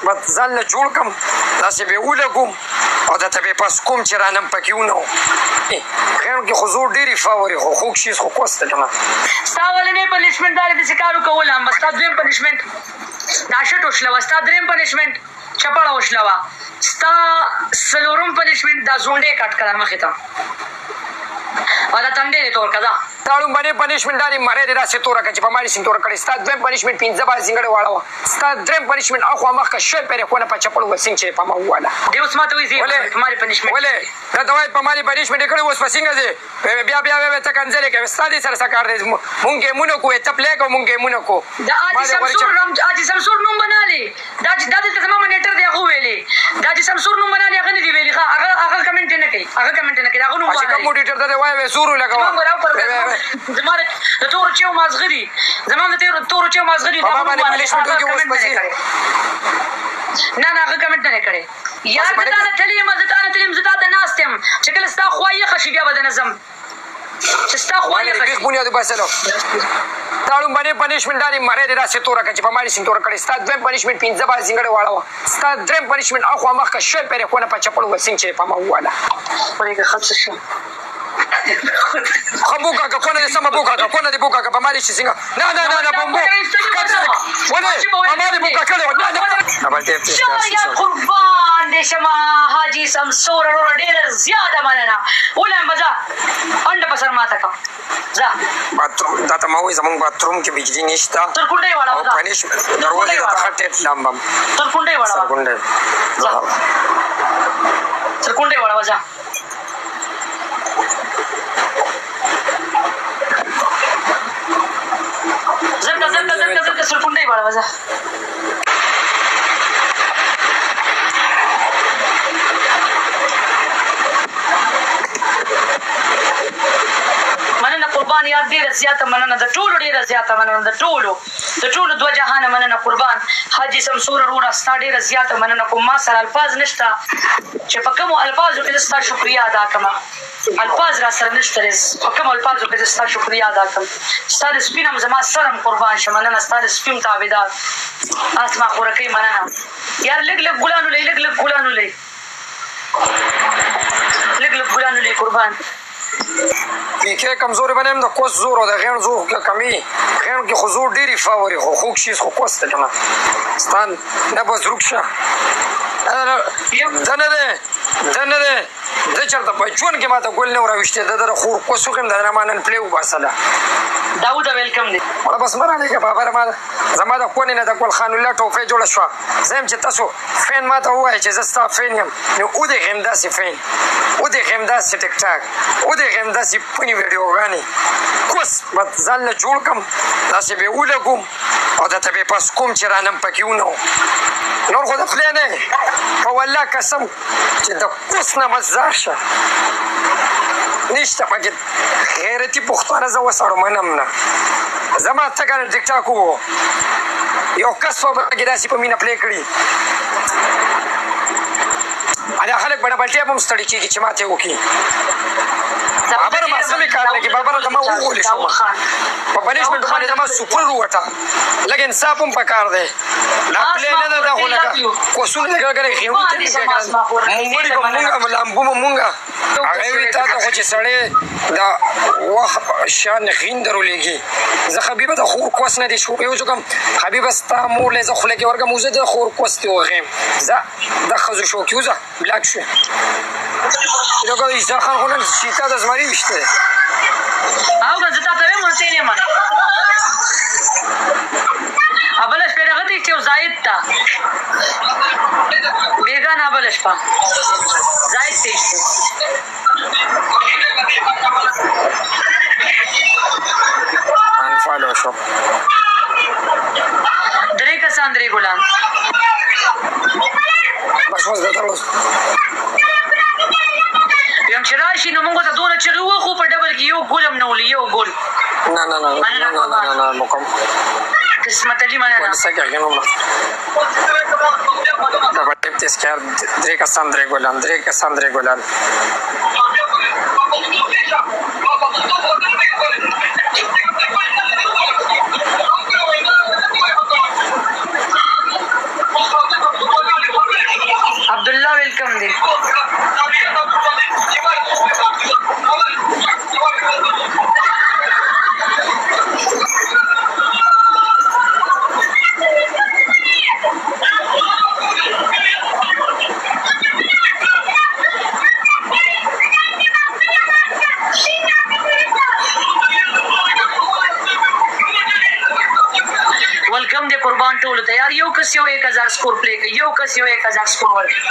به ځان له جوړ کړم داسې به یې ولګوم او درته به یې پس کوم چې رانم پکې ونه وم خیر کې خو زور ډېرې فاورې خو خوږ شیز خو کوس ته که نه ستا اولنی پنشمنټ دا دی داسې کار وکول هم ستا دویم پنشمنټ دا شټ وشله وه ستا درېیم پنشمنټ چپړه وشله وه ستا څلورم پنشمنټ دا زونډې کټ کړه مخې ته او دا تندې دې تور کړه دا لومړنی پنشمنټ دا دی مرۍ دې داسې توره کړه چې په ما دې سین توره کړې ستا دویم پنشمنټ پنځه باندې ځینګړې واړوه ستا درېیم پنشمنټ اخوا مخکې شوی پیرې خونه په چپړ وسینګ چې په ما وواله دې اوس ما ته وایي مالې پنشمنټ ولې دا ته وایي په ما دې پنشمنټ یې کړې اوس په څنګه ځې بیا ته کنځلې کوې ستا دې سره څه کار دی مونږ ګیمونه کوو ته پلی کوو مونږ ګیمونه کوو دا حاجي شمسور نوم بنالې دا دلته زما منیټر دی هغه ویلې دا حاجي شمسور نوم بنالې هغه نه دی ویلې هغه کمنټ نه کوي هغه هغه نوم چې کوم موډیټر ته وایي زور ولګوه زما د تورو چیو مازغه دي زما د تورو چیو مازغه دي په ما باندې پنشمنټ وکړي اوس پسې نه هغه کمنټ نه کړی یا زه تا نه تللی یم زه تا نه تللی یم زه تا ته ناست یم چې کله ستا خوا یخه شي بیا به د نظم چې ستا خوا یخه شي بنیاد باسلو دا لومړنی پنشمنټ دا دی مرۍ دې داسې توره کړه چې په ما دې سین توره کړې ستا دویم پنشمنټ پنځه باندې ځینګړې واړوه ستا درېیم پنشمنټ اخوا مخکې شوی پیرې خونه په چپړ وسینګ چې په ما وواله پرېږه خبصه شو خو بوکاکه کونه دې سمه بوکاکه کونه دې بوکاکه په ما دې چې څنګه نه بمبو ولې په ما دې بوکا کړې وه یا قربان دې شمه حاجي شمسور وروره ډېره زیاته مننه ولایم به ځه انډه په سر ماته کړه ځه باتروم دا ته ما وایي زمونږ باتروم کې بجلي نشته تر کونډۍ واړه پنشمنټ دروازې ته هغه ټیپ لامبم تر کونډۍ واړه تر کونډۍ واړه ځه زرکه سر کونډۍ واړه ځه مننه قربان یار ډېره زیاته مننه د ټولو ډېره زیاته مننه د ټولو دوه جهانه مننه قربان حاجي شمسور وروره ستا ډېره زیاته مننه کوم ما سره الفاظ نشته چې په کومو الفاظو کې زه ستا شکریا ادا کړم الفاظ را سره نشته په کومو الفاظو کې زه ستا شکریا ادا کړم ستا د سپین هم زما سر هم قربان شه مننه ستا د سپین تابعدار اسما خورکۍ مننه یار لږ ګلان ولئ لږ ګلان ولئ لږ ګلان ولئ قربان پیکې کمزوري باندې هم د کوس زور او د غیڼ زور کمي غیڼ کې خو زور ډېرې فاورې خو خوږ شیز خو کوس ته که نه ستان نه به زروک شه ده نه دی زه چېرته په ژوند کې ما ته ګل نه و راویشتی د ده د خور کوس وکړم د نه ما نن پلی وباسله داود ویلکم دی مړه بس مه رالېږه بابره ما زما د کونې نه د ګل خان الله ټوفۍ جوړه شوه زه یم چې تاسو فین ما ته ووایه چې زه ستا فین یم نو ودېغیم داسې فین ودېغیم داسې ټیک ټاک ودېغیم داسې پونې ویډیوګانې کوس به ځان له جوړ کړم داسې به یې ولګوم او درته به یې پس کوم چې رانم پکې ونه وم نور خو د پلی نه په والله قسم چې د کوس نه مزار شه نشته پکې غیرتي پښتانه زه وسړو منم نه زما ته کنه ټیک ټاک وو یو کس په پکې داسې په مینه پلی کړي دا خلک به ډبل ټیپ هم ستړي کېږي چې ماته یې وکړي بابره ما څه مې کار لګي بابره ته ما وغولې شوم په پنشمنټ باندې ته ما سپر ووټه لږ انصاف هم پکار دی دا پلی نه ده دا خو لکه کوسونه دې کړی خیمو ته دې کړی مونګړي به مونږ لامبو به مونږ هغه وي تا ته خو چې سړی دا وخت شان غین درولېږي زه حبیبه د خور کوس نه دې شروع وکړم حبیبه ستا مور لی زه خوله کې ورکړم اوس د خور کوس دې وغیم زه د ښځو شوقي وځه بلاک شوې لکه عیسی خان خو نن شیطه د زمري ویشته دی او زه تا ته وایم ورته یې نه منم بله شپې دغه دی چې یو زاید ته بېګانه بله شپه زاید ته یې انفالو شو 3 کسان 3 ګلان بس بس درته اوس یم چې راشي نو موږ ته دونه چغې وخو په ډبل کې یو ګل هم نه ولي یو ګل نه مکم قسمت علي مننه ډبل ټیپ تذکر 3 کسان 3 ګلان 3 کسان 3 ګلان ویلکم دی ویلکم دی قربان ټولو ته یار یو کس یو 1000 سکور پلی کوي یو کس یو 1000 سکور ورکړي